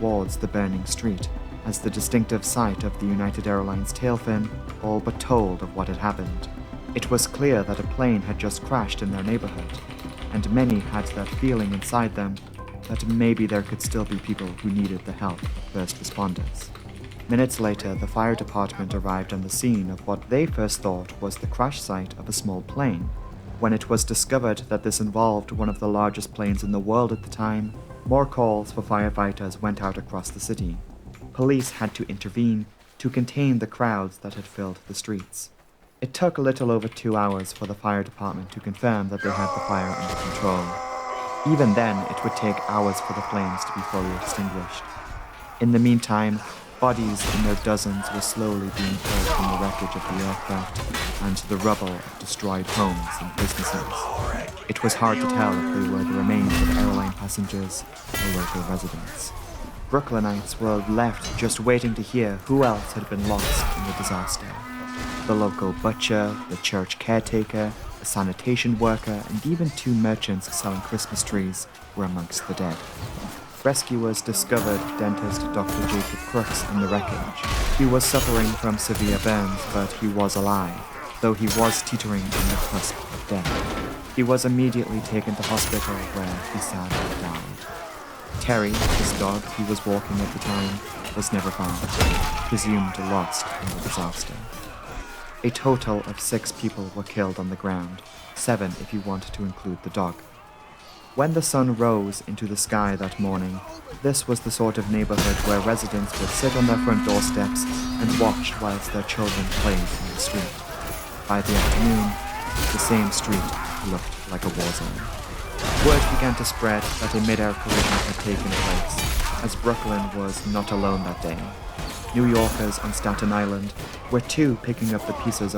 towards the burning street, as the distinctive sight of the United Airlines tail fin all but told of what had happened. It was clear that a plane had just crashed in their neighborhood, and many had that feeling inside them that maybe there could still be people who needed the help of first responders. Minutes later, the fire department arrived on the scene of what they first thought was the crash site of a small plane. When it was discovered that this involved one of the largest planes in the world at the time, more calls for firefighters went out across the city. Police had to intervene to contain the crowds that had filled the streets. It took a little over 2 hours for the fire department to confirm that they had the fire under control. Even then, it would take hours for the flames to be fully extinguished. In the meantime, bodies in their dozens were slowly being pulled from the wreckage of the aircraft and the rubble of destroyed homes and businesses. It was hard to tell if they were the remains of airline passengers or local residents. Brooklynites were left just waiting to hear who else had been lost in the disaster. The local butcher, the church caretaker, a sanitation worker, and even 2 merchants selling Christmas trees were amongst the dead. Rescuers discovered dentist Dr. Jacob Crooks in the wreckage. He was suffering from severe burns, but he was alive, though he was teetering on the cusp of death. He was immediately taken to hospital where he sadly died. Terry, his dog he was walking at the time, was never found, presumed lost in the disaster. A total of 6 people were killed on the ground, 7 if you want to include the dog. When the sun rose into the sky that morning, this was the sort of neighborhood where residents would sit on their front doorsteps and watch whilst their children played in the street. By the afternoon, the same street looked like a war zone. Word began to spread that a mid-air collision had taken place, as Brooklyn was not alone that day. New Yorkers on Staten Island were too picking up the pieces